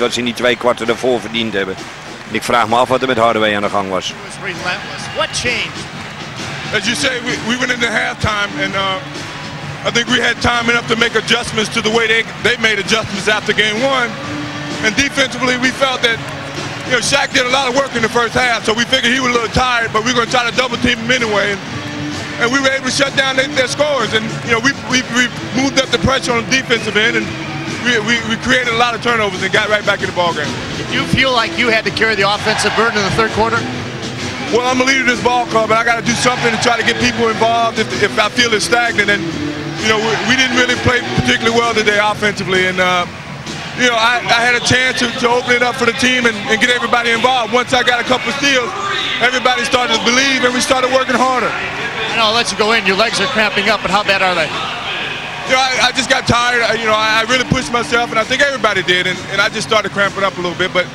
wat ze in die 2 kwarten ervoor verdiend hebben. En ik vraag me af wat er met Hardaway aan de gang was. What changed? As you say, we went into halftime, and I think we had time enough to make adjustments to the way they made adjustments after game 1. And defensively, we felt that, you know, Shaq did a lot of work in the first half, so we figured he was a little tired, but we were going to try to double team him anyway. And we were able to shut down their scores. And, you know, we moved up the pressure on the defensive end, and we created a lot of turnovers and got right back in the ballgame. Did you feel like you had to carry the offensive burden in the third quarter? Well, I'm a leader of this ball club, and I got to do something to try to get people involved if I feel it's stagnant. And, you know, we didn't really play particularly well today offensively. And, you know, I had a chance to open it up for the team and get everybody involved. Once I got a couple of steals, everybody started to believe, and we started working harder. I know I'll let you go in. Your legs are cramping up, but how bad are they? You know, I just got tired. You know, I really pushed myself, and I think everybody did, and I just started cramping up a little bit. But,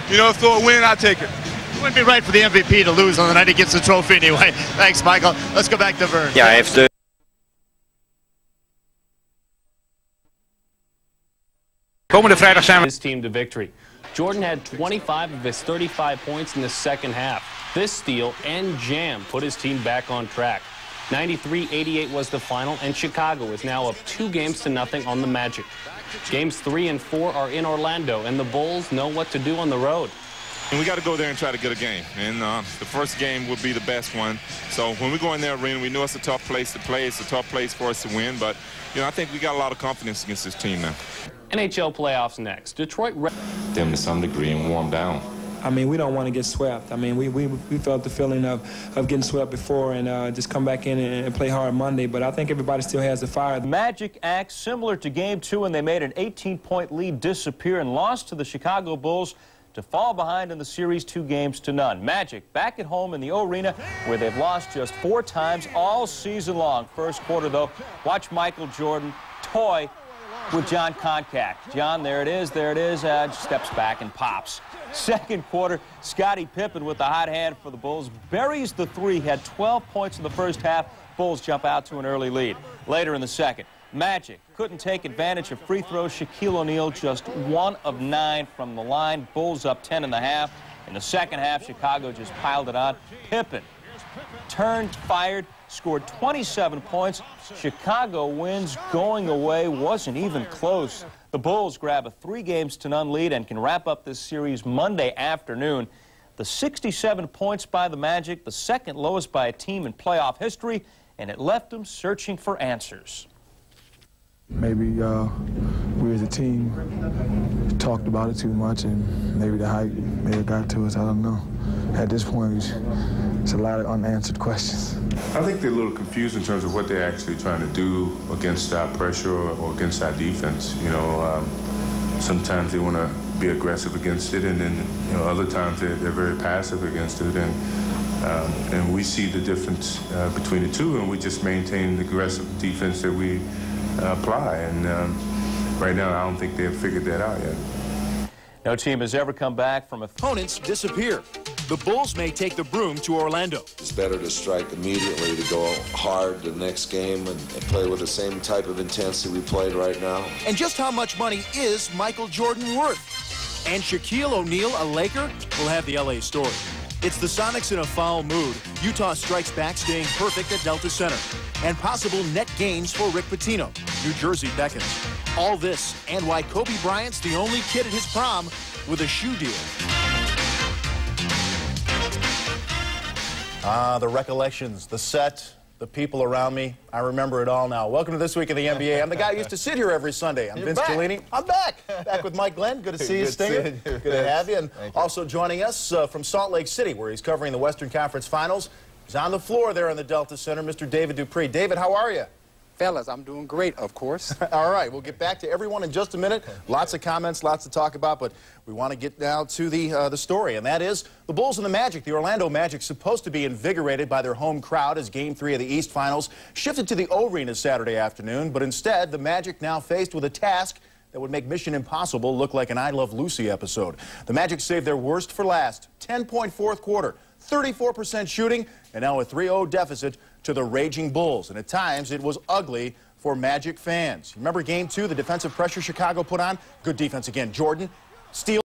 you know, for a win, I take it. It wouldn't be right for the MVP to lose on the night he gets the trophy anyway. Thanks, Michael. Let's go back to Vern. Ja, hij heeft de... Komende vrijdag zijn we... His team to victory. Jordan had 25 of his 35 points in the second half. This steal and jam put his team back on track. 93-88 was the final, and Chicago is now up 2-0 on the Magic. Games 3 and 4 are in Orlando, and the Bulls know what to do on the road. And we got to go there and try to get a game. And the first game would be the best one. So when we go in their arena, we know it's a tough place to play. It's a tough place for us to win. But, you know, I think we got a lot of confidence against this team now. NHL playoffs next. Detroit... Them to some degree and warm down. I mean, we don't want to get swept. I mean, we felt the feeling of getting swept before and just come back in and play hard Monday. But I think everybody still has the fire. The Magic act similar to Game 2 when they made an 18-point lead disappear and lost to the Chicago Bulls to fall behind in the series 2-0. Magic back at home in the O-Arena where they've lost just 4 times all season long. First quarter, though, watch Michael Jordan toy with John Koncak. John, there it is, just steps back and pops. Second quarter, Scottie Pippen with the hot hand for the Bulls buries the 3, had 12 points in the first half. Bulls jump out to an early lead. Later in the second, Magic couldn't take advantage of free throws. Shaquille O'Neal just 1 of 9 from the line. Bulls up 10.5. In the second half, Chicago just piled it on. Pippen turned, fired, scored 27 points. Chicago wins going away. Wasn't even close. The Bulls grab a 3-0 lead and can wrap up this series Monday afternoon. The 67 points by the Magic, the second lowest by a team in playoff history, and it left them searching for answers. Maybe we as a team talked about it too much, and maybe the hype may have got to us. I don't know. At this point, it's a lot of unanswered questions. I think they're a little confused in terms of what they're actually trying to do against our pressure or against our defense. You know, sometimes they want to be aggressive against it, and then, you know, other times they're very passive against it. And we see the difference between the two, and we just maintain the aggressive defense that we apply. And right now, I don't think they've figured that out yet. No team has ever come back from opponents disappear. The Bulls may take the broom to Orlando. It's better to strike immediately, to go hard the next game and play with the same type of intensity we played right now. And just how much money is Michael Jordan worth? And Shaquille O'Neal, a Laker, will have the LA story. It's the Sonics in a foul mood. Utah strikes back, staying perfect at Delta Center. And possible net gains for Rick Pitino. New Jersey beckons. All this and why Kobe Bryant's the only kid at his prom with a shoe deal. The recollections, the set, the people around me. I remember it all now. Welcome to This Week in the NBA. I'm the guy who used to sit here every Sunday. I'm Vince Cellini. I'm back. Back with Mike Glenn. Good to see you, Stinger. Good to have you. And also joining us from Salt Lake City, where he's covering the Western Conference Finals. He's on the floor there in the Delta Center, Mr. David Dupree. David, how are you? Fellas, I'm doing great, of course. All right, we'll get back to everyone in just a minute. Lots of comments, lots to talk about, but we want to get now to the story, and that is the Bulls and the Magic. The Orlando Magic supposed to be invigorated by their home crowd as Game 3 of the East Finals shifted to the O-Arena Saturday afternoon, but instead the Magic now faced with a task that would make Mission Impossible look like an I Love Lucy episode. The Magic saved their worst for last. 10-point fourth quarter, 34% shooting, and now a 3-0 deficit to the raging Bulls. And at times, it was ugly for Magic fans. Remember Game 2, the defensive pressure Chicago put on? Good defense again. Jordan steal.